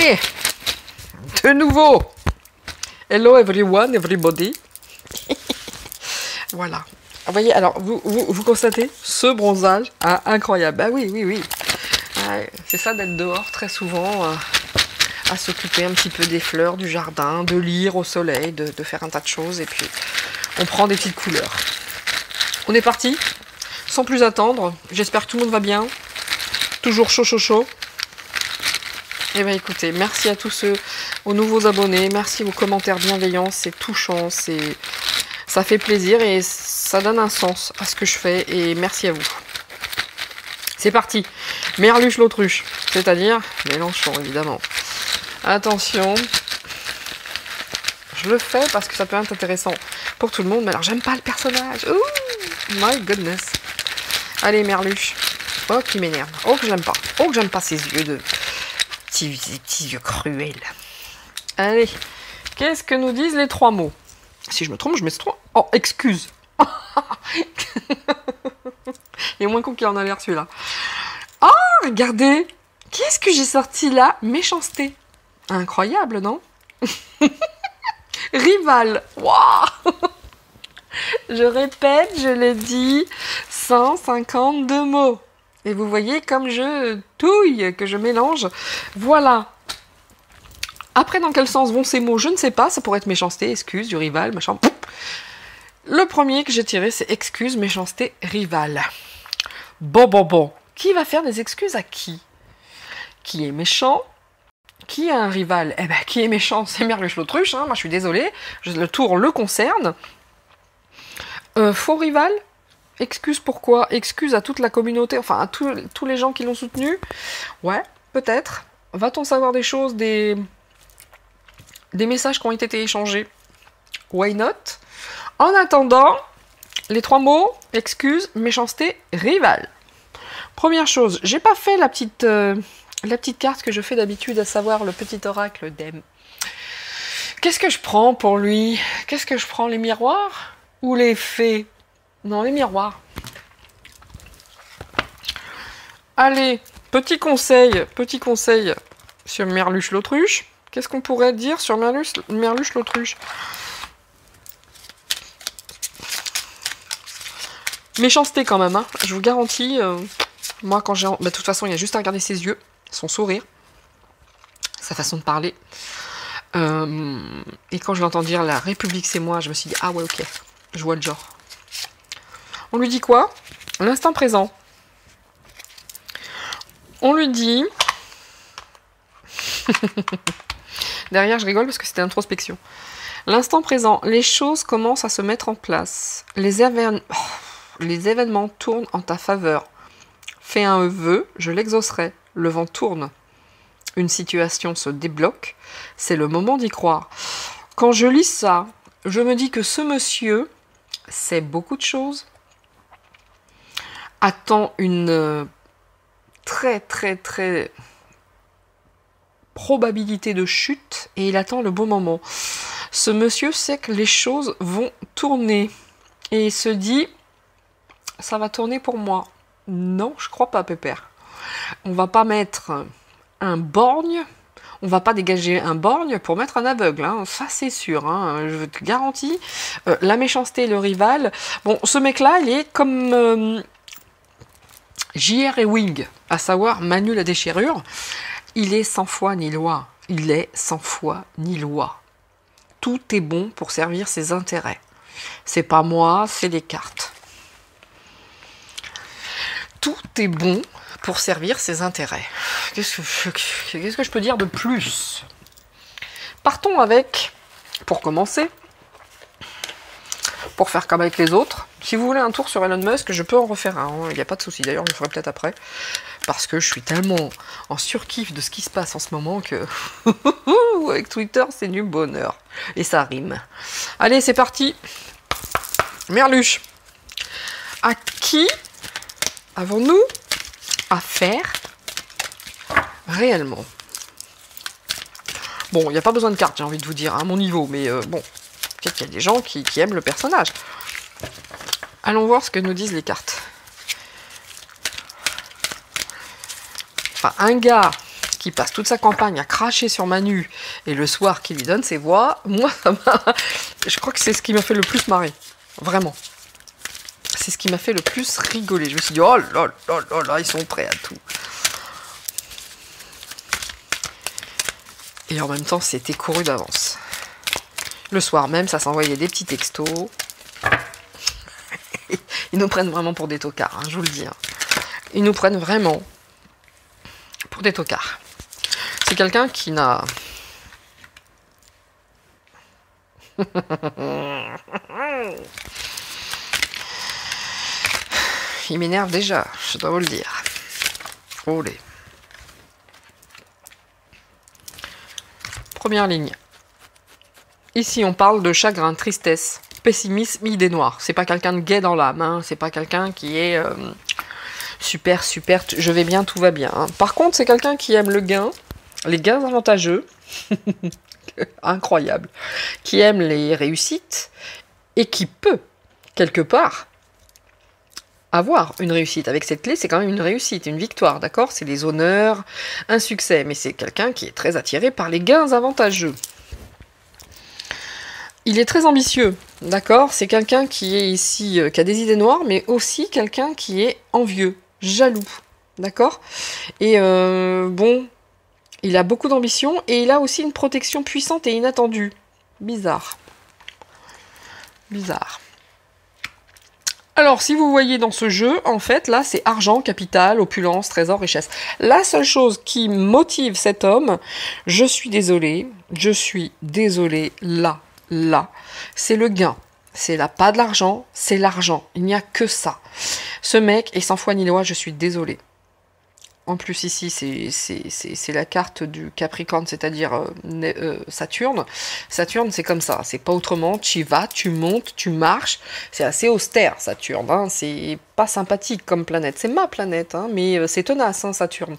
Allez, de nouveau. Hello everyone, everybody. Voilà. Vous voyez, alors, vous constatez ce bronzage incroyable. Bah oui, oui, oui. C'est ça d'être dehors très souvent, à s'occuper un petit peu des fleurs, du jardin, de lire au soleil, de faire un tas de choses. Et puis, on prend des petites couleurs. On est parti, sans plus attendre. J'espère que tout le monde va bien. Toujours chaud, chaud, chaud. Et bien écoutez, merci à tous ceux, aux nouveaux abonnés. Merci aux commentaires bienveillants. C'est touchant, ça fait plaisir et ça donne un sens à ce que je fais. Et merci à vous. C'est parti. Merluche l'autruche, c'est-à-dire Mélenchon, évidemment. Attention. Je le fais parce que ça peut être intéressant pour tout le monde. Mais alors, j'aime pas le personnage. Ouh, my goodness. Allez, Merluche. Oh, qui m'énerve. Oh, que je l'aime pas. Oh, que j'aime pas ses yeux de... petits yeux cruels. Allez. Qu'est-ce que nous disent les trois mots? Si je me trompe, je mets ce trois. Oh, excuse. Il est moins con qu'il en a l'air, celui-là. Oh, regardez. Qu'est-ce que j'ai sorti là? Méchanceté. Incroyable, non? Rival. Waouh. Je répète, je l'ai dit, 152 mots. Et vous voyez comme je touille, que je mélange. Voilà. Après, dans quel sens vont ces mots? Je ne sais pas. Ça pourrait être méchanceté, excuse, du rival, machin. Le premier que j'ai tiré, c'est excuse, méchanceté, rival. Bon. Qui va faire des excuses à qui? Qui est méchant? Qui a un rival? Eh ben, qui est méchant? C'est Merluche l'autruche, hein. Moi, je suis désolée. Le tour le concerne. Faux rival? Excuse pourquoi? Excuse à toute la communauté, enfin à tous les gens qui l'ont soutenu? Ouais, peut-être. Va-t-on savoir des choses, des messages qui ont été échangés? Why not? En attendant, les trois mots, excuse, méchanceté, rival. Première chose, j'ai pas fait la petite carte que je fais d'habitude, à savoir le petit oracle d'Em. Qu'est-ce que je prends pour lui? Qu'est-ce que je prends, les miroirs ou les fées? Non, les miroirs. Allez, petit conseil sur Merluche l'autruche. Qu'est-ce qu'on pourrait dire sur Merluche l'autruche? Méchanceté quand même, hein. Je vous garantis. Moi, quand j'ai... de toute façon, il y a juste à regarder ses yeux, son sourire, sa façon de parler. Et quand je l'entends dire « La République, c'est moi », je me suis dit « Ah ouais, ok, je vois le genre ». On lui dit quoi? L'instant présent. On lui dit... Derrière, je rigole parce que c'était introspection. L'instant présent. Les choses commencent à se mettre en place. Les événements tournent en ta faveur. Fais un vœu, je l'exaucerai. Le vent tourne. Une situation se débloque. C'est le moment d'y croire. Quand je lis ça, je me dis que ce monsieur sait beaucoup de choses. Attend une très probabilité de chute et il attend le bon moment. Ce monsieur sait que les choses vont tourner et il se dit ça va tourner pour moi. Non, je crois pas, Pépère. On va pas mettre un borgne, on va pas dégager un borgne pour mettre un aveugle, hein. Ça c'est sûr, hein. Je te garantis. La méchanceté, le rival. Bon, ce mec-là, il est comme JR et Wing, à savoir Manu la déchirure. Il est sans foi ni loi. Il est sans foi ni loi. Tout est bon pour servir ses intérêts. C'est pas moi, c'est les cartes. Tout est bon pour servir ses intérêts. Qu'est-ce que je peux dire de plus? Partons avec, pour commencer, pour faire comme avec les autres. Si vous voulez un tour sur Elon Musk, je peux en refaire un, il n'y a pas de souci. D'ailleurs, je le ferai peut-être après. Parce que je suis tellement en surkiff de ce qui se passe en ce moment que... avec Twitter, c'est du bonheur. Et ça rime. Allez, c'est parti. Merluche. À qui avons-nous affaire réellement? Bon, il n'y a pas besoin de cartes, j'ai envie de vous dire, à mon niveau. Mais bon, peut-être qu'il y a des gens qui aiment le personnage. Allons voir ce que nous disent les cartes. Enfin, un gars qui passe toute sa campagne à cracher sur Manu, et le soir qui lui donne ses voix, moi, ça m'a... Je crois que c'est ce qui m'a fait le plus marrer. Vraiment. C'est ce qui m'a fait le plus rigoler. Je me suis dit, oh là là là là, ils sont prêts à tout. Et en même temps, c'était couru d'avance. Le soir même, ça s'envoyait des petits textos. Ils nous prennent vraiment pour des tocards, hein, je vous le dis. Hein. Ils nous prennent vraiment pour des tocards. C'est quelqu'un qui n'a... Il m'énerve déjà, je dois vous le dire. Olé. Première ligne. Ici, on parle de chagrin, tristesse, pessimisme, idée noire. C'est pas quelqu'un de gai dans l'âme, hein. C'est pas quelqu'un qui est super, je vais bien, tout va bien. Hein. Par contre, c'est quelqu'un qui aime le gain, les gains avantageux, incroyable, qui aime les réussites et qui peut, quelque part, avoir une réussite. Avec cette clé, c'est quand même une réussite, une victoire, d'accord? C'est les honneurs, un succès, mais c'est quelqu'un qui est très attiré par les gains avantageux. Il est très ambitieux, d'accord? C'est quelqu'un qui est ici, qui a des idées noires, mais aussi quelqu'un qui est envieux, jaloux, d'accord? Et bon, il a beaucoup d'ambition, et il a aussi une protection puissante et inattendue. Bizarre. Bizarre. Alors, si vous voyez dans ce jeu, en fait, là, c'est argent, capital, opulence, trésor, richesse. La seule chose qui motive cet homme, je suis désolée, là, c'est le gain. C'est là, pas de l'argent, c'est l'argent. Il n'y a que ça. Ce mec est sans foi ni loi, je suis désolée. En plus, ici, c'est la carte du Capricorne, c'est-à-dire Saturne. Saturne, c'est comme ça, c'est pas autrement. Tu y vas, tu montes, tu marches. C'est assez austère, Saturne. Hein. C'est pas sympathique comme planète. C'est ma planète, hein, mais c'est tenace, hein, Saturne.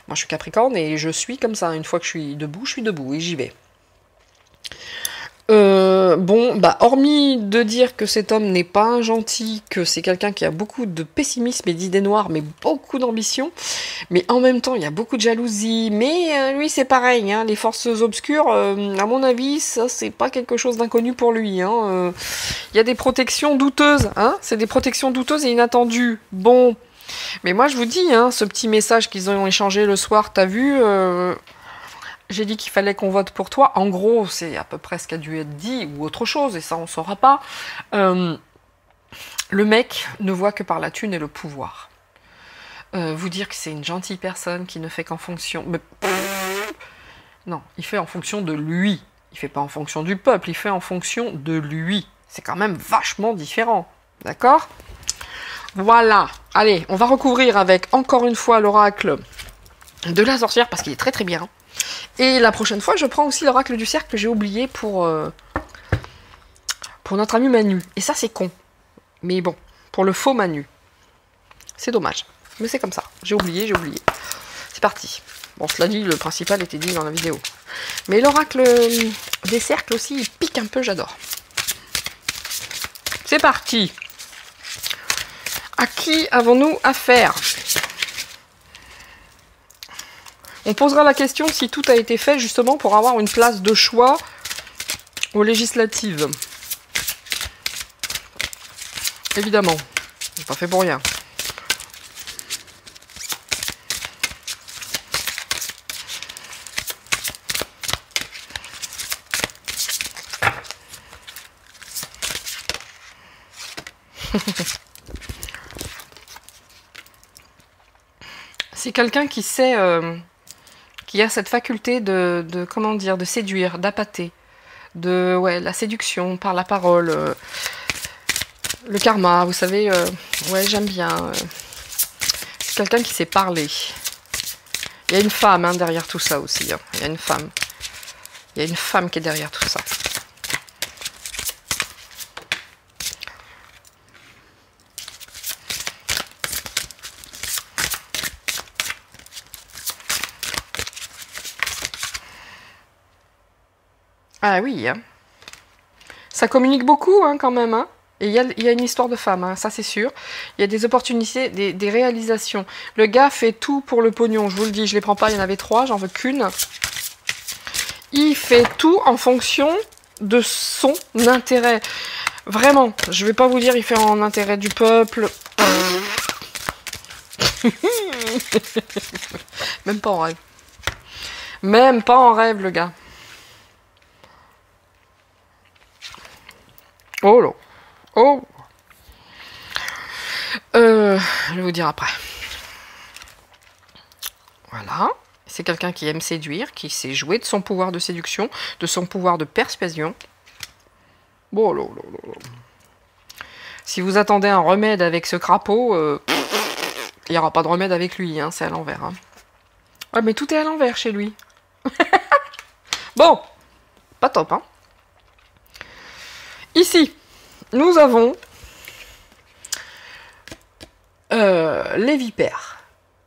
Moi, je suis Capricorne et je suis comme ça. Une fois que je suis debout et j'y vais. Bon, bah, hormis de dire que cet homme n'est pas un gentil, que c'est quelqu'un qui a beaucoup de pessimisme et d'idées noires, mais beaucoup d'ambition, mais en même temps, il y a beaucoup de jalousie, mais lui, c'est pareil, hein, les forces obscures, à mon avis, ça, c'est pas quelque chose d'inconnu pour lui, hein, il y a des protections douteuses, hein, c'est des protections douteuses et inattendues, bon, mais moi, je vous dis, hein, ce petit message qu'ils ont échangé le soir, t'as vu, j'ai dit qu'il fallait qu'on vote pour toi. En gros, c'est à peu près ce qui a dû être dit, ou autre chose, et ça, on ne saura pas. Le mec ne voit que par la thune et le pouvoir. Vous dire que c'est une gentille personne qui ne fait qu'en fonction... Mais... Non, il fait en fonction de lui. Il fait pas en fonction du peuple, il fait en fonction de lui. C'est quand même vachement différent. D'accord ? Voilà. Allez, on va recouvrir avec, encore une fois, l'oracle de la sorcière, parce qu'il est très très bien. Et la prochaine fois, je prends aussi l'oracle du cercle que j'ai oublié pour notre ami Manu. Et ça, c'est con. Mais bon, pour le faux Manu. C'est dommage. Mais c'est comme ça. J'ai oublié. C'est parti. Bon, cela dit, le principal était dit dans la vidéo. Mais l'oracle des cercles aussi, il pique un peu, j'adore. C'est parti. À qui avons-nous affaire ? On posera la question si tout a été fait justement pour avoir une place de choix aux législatives. Évidemment, c'est pas fait pour rien. C'est quelqu'un qui sait... qui a cette faculté de comment dire, de séduire, d'appâter, ouais, la séduction par la parole, le karma, vous savez, ouais, j'aime bien. C'est quelqu'un qui sait parler. Il y a une femme hein, derrière tout ça aussi. Hein. Il y a une femme. Il y a une femme qui est derrière tout ça. Ah oui, hein. Ça communique beaucoup hein, quand même. Hein. Et il y a une histoire de femme, hein, ça c'est sûr. Il y a des opportunités, des réalisations. Le gars fait tout pour le pognon, je vous le dis, je les prends pas, il y en avait 3, j'en veux qu'une. Il fait tout en fonction de son intérêt. Vraiment, je vais pas vous dire il fait en intérêt du peuple. Même pas en rêve. Même pas en rêve, le gars. Oh là. Oh. Je vais vous dire après. Voilà. C'est quelqu'un qui aime séduire, qui sait jouer de son pouvoir de séduction, de son pouvoir de persuasion. Bon, là, là, là, là. Si vous attendez un remède avec ce crapaud, il n'y aura pas de remède avec lui, hein, c'est à l'envers. Hein. Ah, mais tout est à l'envers chez lui. Bon, pas top, hein. Ici, nous avons les vipères,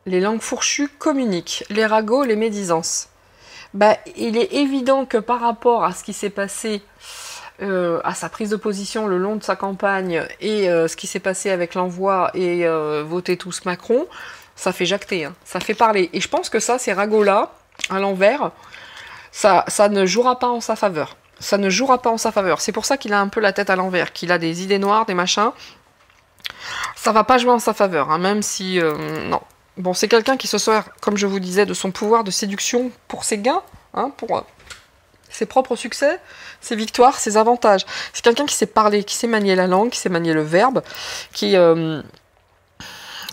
les langues fourchues communiquent, les ragots, les médisances. Bah, il est évident que par rapport à ce qui s'est passé, à sa prise de position le long de sa campagne et ce qui s'est passé avec l'envoi et voter tous Macron, ça fait jacter, hein, ça fait parler. Et je pense que ça, ces ragots-là, à l'envers, ça ne jouera pas en sa faveur. Ça ne jouera pas en sa faveur. C'est pour ça qu'il a un peu la tête à l'envers, qu'il a des idées noires, des machins. Ça va pas jouer en sa faveur, hein, même si... non. Bon, c'est quelqu'un qui se sert, comme je vous disais, de son pouvoir de séduction pour ses gains, hein, pour ses propres succès, ses victoires, ses avantages. C'est quelqu'un qui sait parler, qui sait manier la langue, qui sait manier le verbe, qui...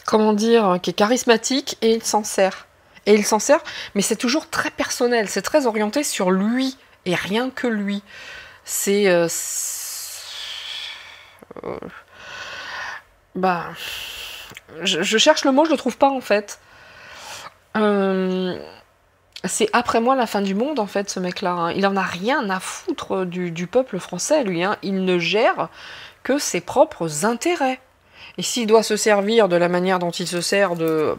comment dire, qui est charismatique et il s'en sert. Et il s'en sert, mais c'est toujours très personnel, c'est très orienté sur lui, et rien que lui. C'est... bah... Je cherche le mot, je le trouve pas en fait. C'est après moi la fin du monde en fait, ce mec-là. Hein. Il en a rien à foutre du peuple français, lui. Hein. Il ne gère que ses propres intérêts. Et s'il doit se servir de la manière dont il se sert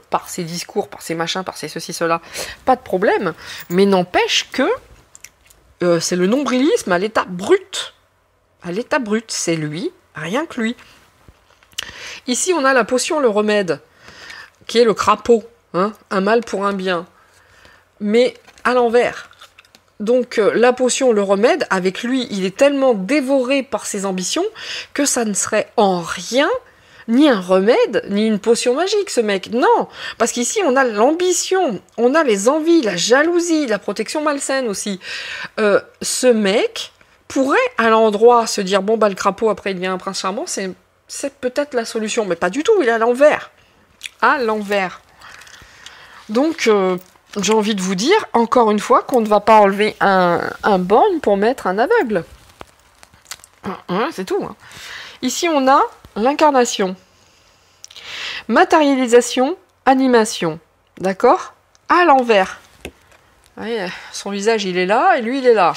par ses discours, par ses machins, par ses ceci, cela, pas de problème. Mais n'empêche que c'est le nombrilisme à l'état brut. À l'état brut, c'est lui, rien que lui. Ici, on a la potion, le remède, qui est le crapaud. Hein, un mal pour un bien. Mais à l'envers. Donc la potion, le remède, avec lui, il est tellement dévoré par ses ambitions que ça ne serait en rien ni un remède, ni une potion magique, ce mec. Non, parce qu'ici, on a l'ambition, on a les envies, la jalousie, la protection malsaine aussi. Ce mec pourrait, à l'endroit, se dire, bon, bah, le crapaud, après, il devient un prince charmant, c'est peut-être la solution. Mais pas du tout, il est à l'envers. À l'envers. Donc, j'ai envie de vous dire, encore une fois, qu'on ne va pas enlever un borgne pour mettre un aveugle. C'est tout. Hein. Ici, on a l'incarnation. Matérialisation, animation. D'accord? À l'envers. Son visage, il est là, et lui, il est là.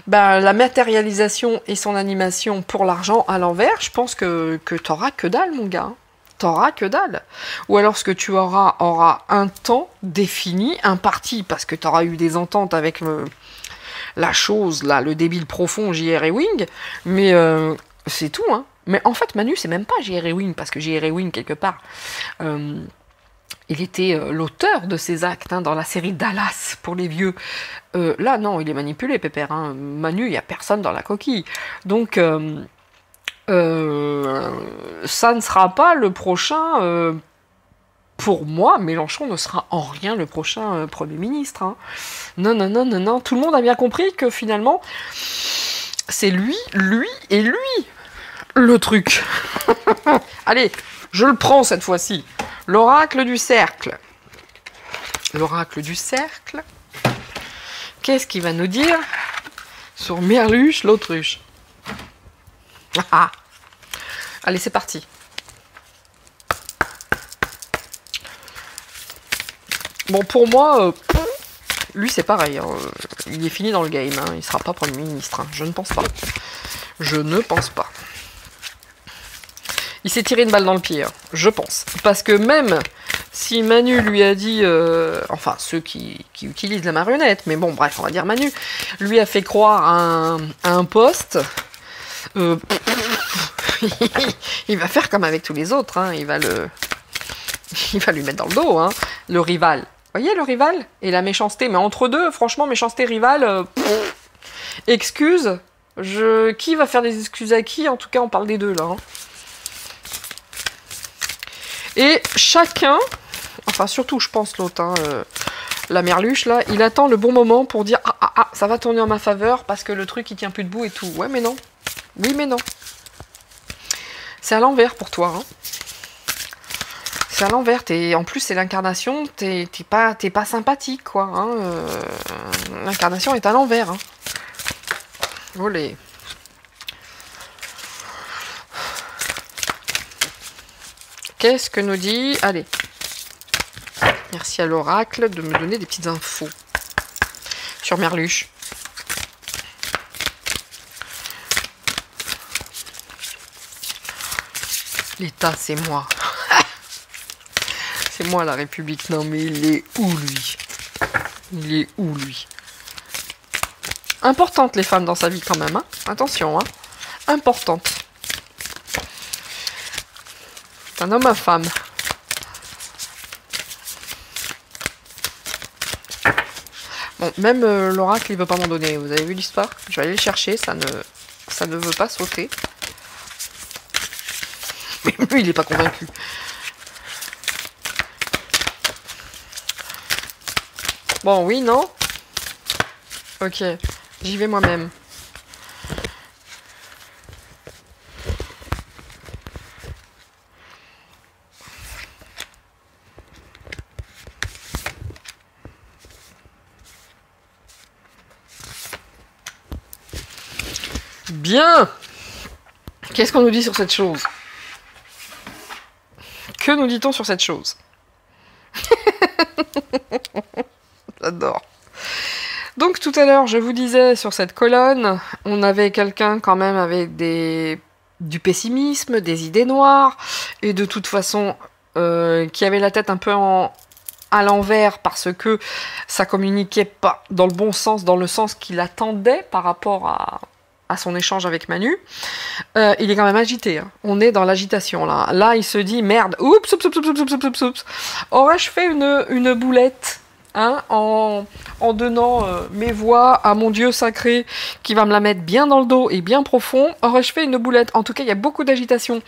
Ben, la matérialisation et son animation pour l'argent à l'envers, je pense que t'auras que dalle, mon gars. T'auras que dalle. Ou alors ce que tu auras un temps défini, imparti, parce que t'auras eu des ententes avec la chose, là, le débile profond J.R. Ewing, mais c'est tout, hein. Mais en fait, Manu, c'est même pas J.R. Ewing, parce que J.R. Ewing, quelque part, il était l'auteur de ces actes, hein, dans la série Dallas, pour les vieux. Là, non, il est manipulé, Pépère. Hein. Manu, il n'y a personne dans la coquille. Donc, ça ne sera pas le prochain... pour moi, Mélenchon ne sera en rien le prochain Premier ministre. Hein. Non, non, non, non, non. Tout le monde a bien compris que finalement, c'est lui et lui, le truc. Allez, je le prends cette fois-ci. L'oracle du cercle. L'oracle du cercle. Qu'est-ce qu'il va nous dire sur Merluche, l'autruche? Ah. Allez, c'est parti. Bon, pour moi, lui, c'est pareil. Hein. Il est fini dans le game. Hein. Il ne sera pas Premier ministre. Hein. Je ne pense pas. Je ne pense pas. Il s'est tiré une balle dans le pied, hein. Je pense. Parce que même si Manu lui a dit... enfin, ceux qui utilisent la marionnette, mais bon, bref, on va dire Manu, lui a fait croire à un poste... il va faire comme avec tous les autres, hein. Il va lui mettre dans le dos, hein, le rival. Vous voyez le rival et la méchanceté, mais entre deux, franchement, méchanceté rival, excuse, qui va faire des excuses à qui? En tout cas, on parle des deux là. Hein. Et chacun, enfin surtout, je pense l'autre, hein, la merluche là, il attend le bon moment pour dire ça va tourner en ma faveur parce que le truc il tient plus debout et tout. Ouais, mais non. Oui, mais non. C'est à l'envers pour toi. Hein. C'est à l'envers. En plus, c'est l'incarnation. T'es pas sympathique, quoi. Hein. L'incarnation est à l'envers. Hein. Olé. Qu'est-ce que nous dit? Allez. Merci à l'oracle de me donner des petites infos sur Merluche. L'État, c'est moi. C'est moi la République. Non mais il est où lui? Il est où lui? Importante les femmes dans sa vie quand même. Hein. Attention. Hein. Importante. C'est un homme à femme. Bon, même l'oracle, il veut pas m'en donner. Vous avez vu l'histoire? Je vais aller le chercher, ça ne veut pas sauter. Mais lui, il n'est pas convaincu. Bon, oui, non? Ok, j'y vais moi-même. Bien! Qu'est-ce qu'on nous dit sur cette chose? Que nous dit-on sur cette chose? J'adore. Donc tout à l'heure, je vous disais, sur cette colonne, on avait quelqu'un quand même avec du pessimisme, des idées noires, et de toute façon, qui avait la tête un peu à l'envers parce que ça communiquait pas dans le bon sens, dans le sens qu'il attendait par rapport à son échange avec Manu. Il est quand même agité. Hein. On est dans l'agitation là. Là, il se dit merde. Oups, oups, oups, oups, oups, oups, oups, oups. Aurais-je fait une boulette, hein, en donnant mes voix à mon Dieu sacré qui va me la mettre bien dans le dos et bien profond. Aurais-je fait une boulette? En tout cas, il y a beaucoup d'agitation.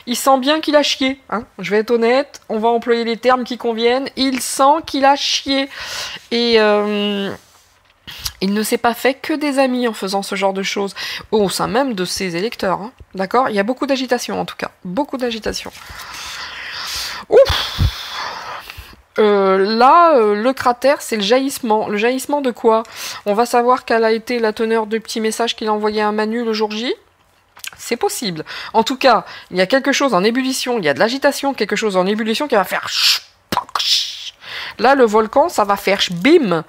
Il sent bien qu'il a chié. Hein. Je vais être honnête. On va employer les termes qui conviennent. Il sent qu'il a chié. Et il ne s'est pas fait que des amis en faisant ce genre de choses, au sein même de ses électeurs. Hein. D'accord? Il y a beaucoup d'agitation en tout cas. Beaucoup d'agitation. Ouf! Le cratère, c'est le jaillissement. Le jaillissement de quoi? On va savoir quelle a été la teneur du petit message qu'il a envoyé à Manu le jour J. C'est possible. En tout cas, il y a quelque chose en ébullition, il y a de l'agitation, quelque chose en ébullition qui va faire... Là, le volcan, ça va faire bim.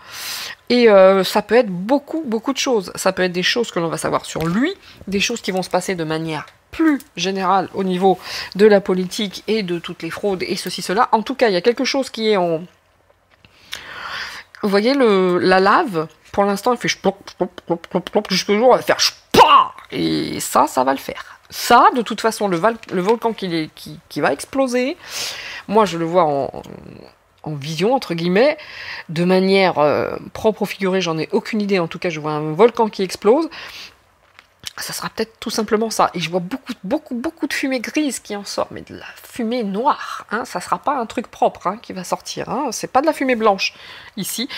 Et ça peut être beaucoup de choses. Ça peut être des choses que l'on va savoir sur lui, des choses qui vont se passer de manière plus générale au niveau de la politique et de toutes les fraudes et ceci, cela. En tout cas, il y a quelque chose qui est en... Vous voyez, la lave, pour l'instant, elle fait jusqu'au jour, elle va faire et ça va le faire. Ça, de toute façon, le volcan qui va exploser, moi, je le vois en vision, entre guillemets, de manière propre ou figurée, j'en ai aucune idée. En tout cas, je vois un volcan qui explose. Ça sera peut-être tout simplement ça. Et je vois beaucoup de fumée grise qui en sort, mais de la fumée noire. Hein. Ça sera pas un truc propre hein, qui va sortir. Hein. C'est pas de la fumée blanche ici.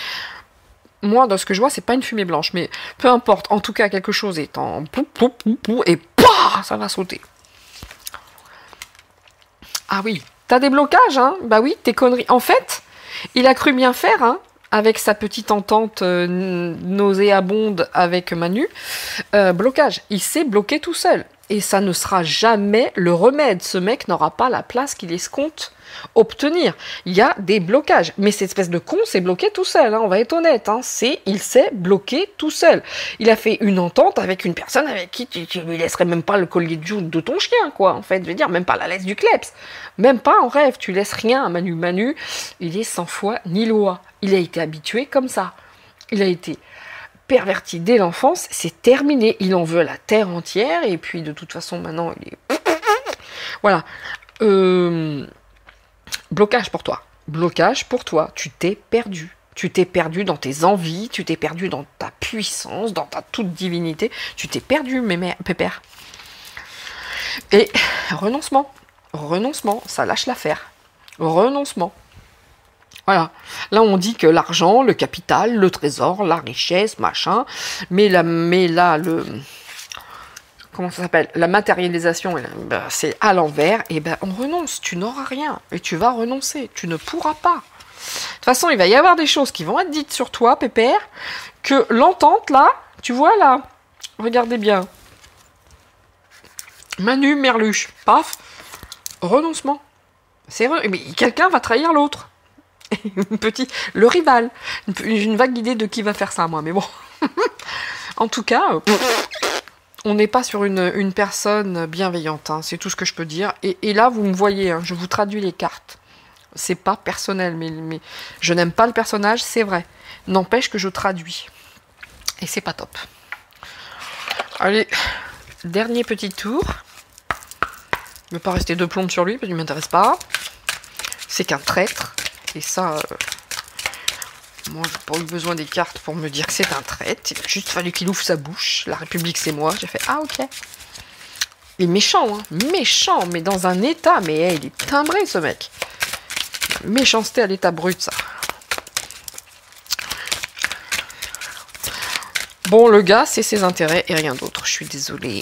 Moi, dans ce que je vois, c'est pas une fumée blanche, mais peu importe. En tout cas, quelque chose est en et ça va sauter. Ah oui. T'as des blocages, hein? Bah oui, tes conneries. En fait, il a cru bien faire, hein, avec sa petite entente nauséabonde avec Manu. Blocage. Il s'est bloqué tout seul. Et ça ne sera jamais le remède. Ce mec n'aura pas la place qu'il escompte obtenir. Il y a des blocages. Mais cette espèce de con s'est bloqué tout seul, hein, on va être honnête. Hein. Il s'est bloqué tout seul. Il a fait une entente avec une personne avec qui tu lui laisserais même pas le collier de joue de ton chien, quoi. En fait, je veux dire, même pas la laisse du kleps. Même pas en rêve. Tu laisses rien à Manu. Manu, il est sans foi ni loi. Il a été habitué comme ça. Il a été perverti dès l'enfance. C'est terminé. Il en veut la terre entière. Et puis, de toute façon, maintenant, il est... Voilà. Blocage pour toi. Blocage pour toi. Tu t'es perdu. Tu t'es perdu dans tes envies, tu t'es perdu dans ta puissance, dans ta toute divinité. Tu t'es perdu, pépère. Et renoncement. Renoncement, ça lâche l'affaire. Renoncement. Voilà. Là, on dit que l'argent, le capital, le trésor, la richesse, machin. Mais là, comment ça s'appelle? La matérialisation, ben, c'est à l'envers. Et ben, on renonce. Tu n'auras rien. Et tu vas renoncer. Tu ne pourras pas. De toute façon, il va y avoir des choses qui vont être dites sur toi, pépère, que l'entente, là, tu vois, là, regardez bien. Manu, Merluche, paf, renoncement. Mais quelqu'un va trahir l'autre. Le rival. Une vague idée de qui va faire ça, moi, mais bon. En tout cas, on n'est pas sur une personne bienveillante, hein, c'est tout ce que je peux dire. Et là, vous me voyez, hein, je vous traduis les cartes. C'est pas personnel, mais je n'aime pas le personnage, c'est vrai. N'empêche que je traduis. Et c'est pas top. Allez, dernier petit tour. Ne pas rester de plombe sur lui, parce qu'il ne m'intéresse pas. C'est qu'un traître. Et ça, moi, j'ai pas eu besoin des cartes pour me dire que c'est un traître. Il a juste fallu qu'il ouvre sa bouche. La République, c'est moi. J'ai fait, ah, ok. Il est méchant, hein. Méchant, mais dans un état. Mais hey, il est timbré, ce mec. Méchanceté à l'état brut, ça. Bon, le gars, c'est ses intérêts et rien d'autre. Je suis désolée.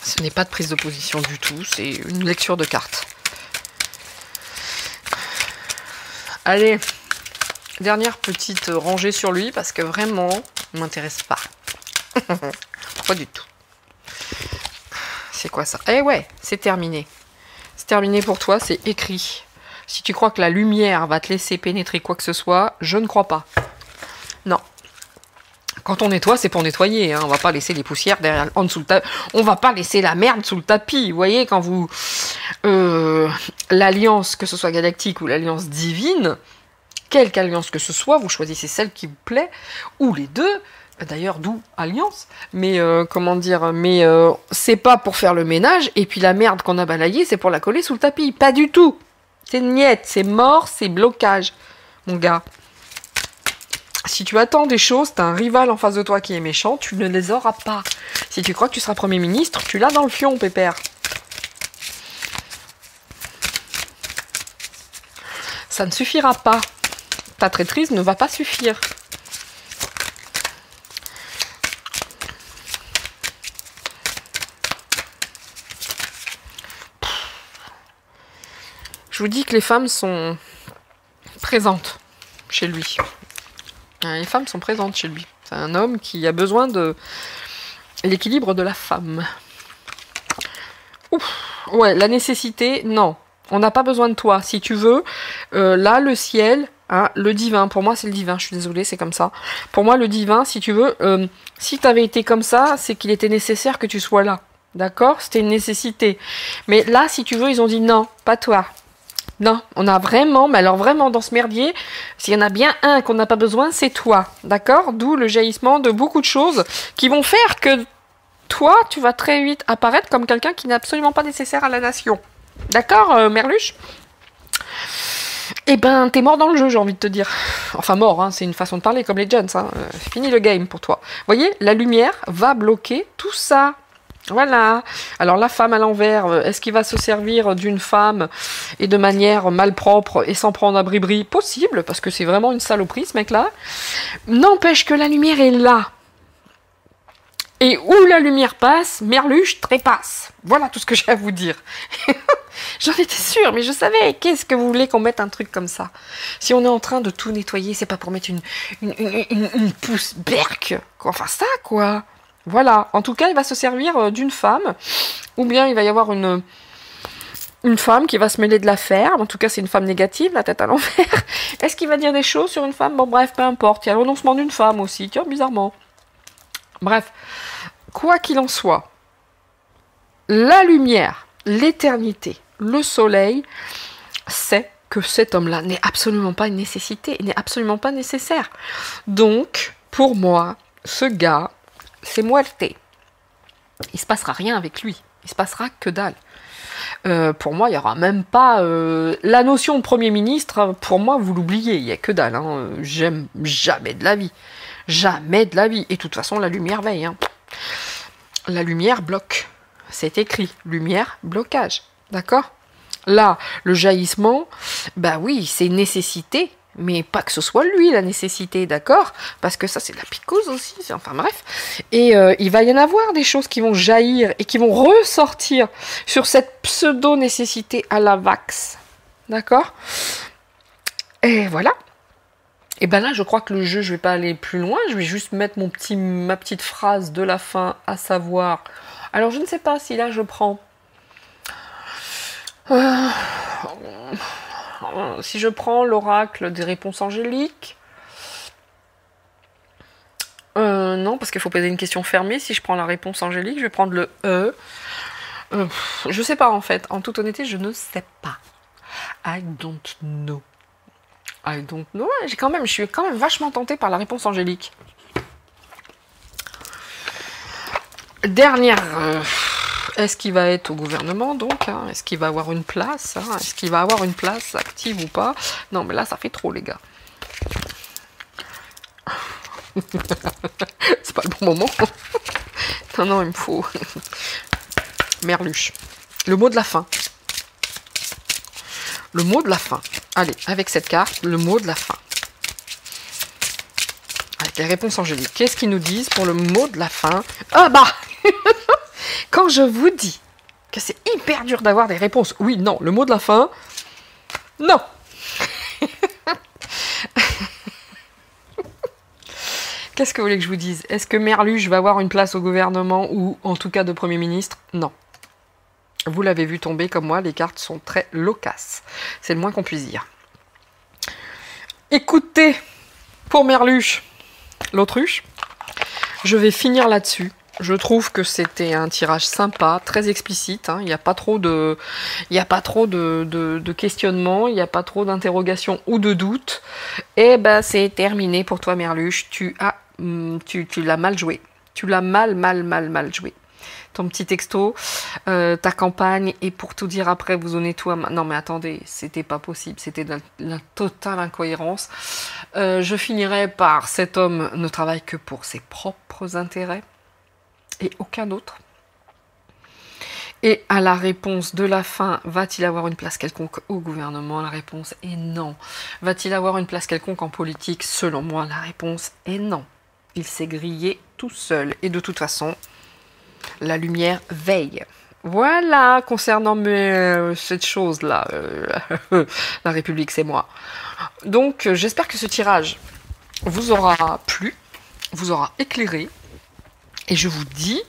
Ce n'est pas de prise de position du tout. C'est une lecture de cartes. Allez, dernière petite rangée sur lui, parce que vraiment, il ne m'intéresse pas. Pas du tout. C'est quoi ça? Eh ouais, c'est terminé. C'est terminé pour toi, c'est écrit. Si tu crois que la lumière va te laisser pénétrer quoi que ce soit, je ne crois pas. Non. Quand on nettoie, c'est pour nettoyer. Hein. On va pas laisser les poussières derrière, en dessous le tapis. On va pas laisser la merde sous le tapis. Vous voyez, quand vous... l'alliance, que ce soit galactique ou l'alliance divine, quelque alliance que ce soit, vous choisissez celle qui vous plaît, ou les deux. D'ailleurs, d'où alliance. Mais, comment dire, mais c'est pas pour faire le ménage, et puis la merde qu'on a balayée, c'est pour la coller sous le tapis. Pas du tout. C'est niette, c'est mort, c'est blocage, mon gars. Si tu attends des choses, t'as un rival en face de toi qui est méchant, tu ne les auras pas. Si tu crois que tu seras Premier ministre, tu l'as dans le fion, pépère. Ça ne suffira pas. Ta traîtrise ne va pas suffire. Je vous dis que les femmes sont présentes chez lui. Les femmes sont présentes chez lui. C'est un homme qui a besoin de l'équilibre de la femme. Ouf. Ouais, la nécessité, non. On n'a pas besoin de toi. Si tu veux, là, le ciel, hein, le divin, pour moi, c'est le divin. Je suis désolée, c'est comme ça. Pour moi, le divin, si tu veux, si tu avais été comme ça, c'est qu'il était nécessaire que tu sois là. D'accord? C'était une nécessité. Mais là, si tu veux, ils ont dit non, pas toi. Non, on a vraiment, mais alors vraiment dans ce merdier, s'il y en a bien un qu'on n'a pas besoin, c'est toi, d'accord? D'où le jaillissement de beaucoup de choses qui vont faire que toi, tu vas très vite apparaître comme quelqu'un qui n'est absolument pas nécessaire à la nation. D'accord, Merluche? Eh ben, t'es mort dans le jeu, j'ai envie de te dire. Enfin, mort, hein, c'est une façon de parler, comme les Jones, hein. Fini le game pour toi. Vous voyez, la lumière va bloquer tout ça. Voilà. Alors la femme à l'envers, est-ce qu'il va se servir d'une femme et de manière malpropre et s'en prendre à bribri? Possible, parce que c'est vraiment une saloperie ce mec-là. N'empêche que la lumière est là. Et où la lumière passe, Merluche trépasse. Voilà tout ce que j'ai à vous dire. J'en étais sûre, mais je savais. Qu'est-ce que vous voulez qu'on mette un truc comme ça? Si on est en train de tout nettoyer, c'est pas pour mettre une pousse berque. Enfin ça, quoi. Voilà, en tout cas, il va se servir d'une femme, ou bien il va y avoir une femme qui va se mêler de l'affaire, en tout cas c'est une femme négative, la tête à l'envers. Est-ce qu'il va dire des choses sur une femme? Bon bref, peu importe, il y a le renoncement d'une femme aussi, tiens, bizarrement. Bref, quoi qu'il en soit, la lumière, l'éternité, le soleil, c'est que cet homme-là n'est absolument pas une nécessité, il n'est absolument pas nécessaire. Donc, pour moi, ce gars... c'est muerté. Il se passera rien avec lui. Il se passera que dalle. Pour moi, il n'y aura même pas... la notion de Premier ministre, pour moi, vous l'oubliez, il n'y a que dalle. Hein. J'aime jamais de la vie. Jamais de la vie. Et de toute façon, la lumière veille. Hein. La lumière bloque. C'est écrit. Lumière, blocage. D'accord? Là, le jaillissement, bah oui, c'est une nécessité. Mais pas que ce soit lui la nécessité, d'accord? Parce que ça, c'est de la psychose aussi. Enfin bref. Et il va y en avoir des choses qui vont jaillir et qui vont ressortir sur cette pseudo-nécessité à la vax. D'accord? Et voilà. Et ben là, je crois que le jeu, je vais pas aller plus loin. Je vais juste mettre ma petite phrase de la fin, à savoir... Alors, je ne sais pas si là, je prends... si je prends l'oracle des réponses angéliques, non, parce qu'il faut poser une question fermée. Si je prends la réponse angélique, je vais prendre le E. Je sais pas en fait. En toute honnêteté, je ne sais pas. I don't know. I don't know. Je suis quand même vachement tentée par la réponse angélique. Dernière. Est-ce qu'il va être au gouvernement, donc hein? Est-ce qu'il va avoir une place hein? Est-ce qu'il va avoir une place active ou pas? Non, mais là, ça fait trop, les gars. C'est pas le bon moment. Non, non, il me faut... Merluche. Le mot de la fin. Le mot de la fin. Allez, avec cette carte, le mot de la fin. Avec les réponses angéliques. Qu'est-ce qu'ils nous disent pour le mot de la fin? Ah bah quand je vous dis que c'est hyper dur d'avoir des réponses, oui, non, le mot de la fin, non. Qu'est-ce que vous voulez que je vous dise? Est-ce que Merluche va avoir une place au gouvernement ou en tout cas de Premier ministre? Non. Vous l'avez vu tomber comme moi, les cartes sont très loquaces. C'est le moins qu'on puisse dire. Écoutez, pour Merluche, l'autruche, je vais finir là-dessus. Je trouve que c'était un tirage sympa, très explicite. Hein. Il n'y a pas trop de questionnements, il n'y a pas trop d'interrogations ou de doutes. Et ben c'est terminé pour toi, Merluche. Tu l'as mal joué. Tu l'as mal joué. Ton petit texto, ta campagne, et pour tout dire après, vous en êtes tout à... Non mais attendez, c'était pas possible, c'était de la totale incohérence. Je finirai par cet homme ne travaille que pour ses propres intérêts et aucun autre. Et à la réponse de la fin, va-t-il avoir une place quelconque au gouvernement? La réponse est non. Va-t-il avoir une place quelconque en politique? Selon moi, la réponse est non. Il s'est grillé tout seul. Et de toute façon, la lumière veille. Voilà, concernant cette chose-là, la République, c'est moi. Donc, j'espère que ce tirage vous aura plu, vous aura éclairé. Et je vous dis,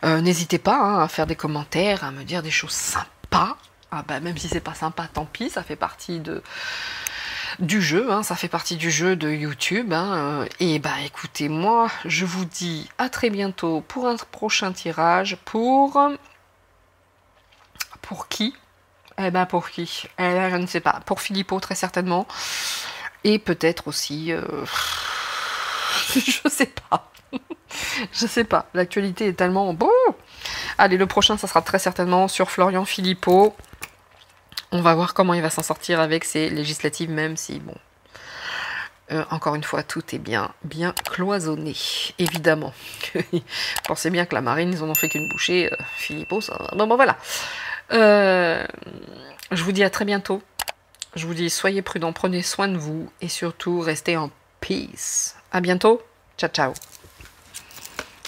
n'hésitez pas hein, à faire des commentaires, à me dire des choses sympas. Ah bah, même si c'est pas sympa, tant pis, ça fait partie du jeu, hein, ça fait partie du jeu de YouTube. Hein, et bah écoutez, moi, je vous dis à très bientôt pour un prochain tirage. Pour qui? Eh ben pour qui? Eh ben, je ne sais pas. Pour Philippot, très certainement. Et peut-être aussi... je sais pas. Je sais pas, l'actualité est tellement bon. Allez, le prochain, ça sera très certainement sur Florian Philippot. On va voir comment il va s'en sortir avec ses législatives, même si, bon, encore une fois, tout est bien cloisonné, évidemment. Pensez bien que la marine, ils en ont fait qu'une bouchée. Philippot, ça... Bon, voilà. Je vous dis à très bientôt. Je vous dis, soyez prudents, prenez soin de vous, et surtout, restez en peace. À bientôt. Ciao, ciao.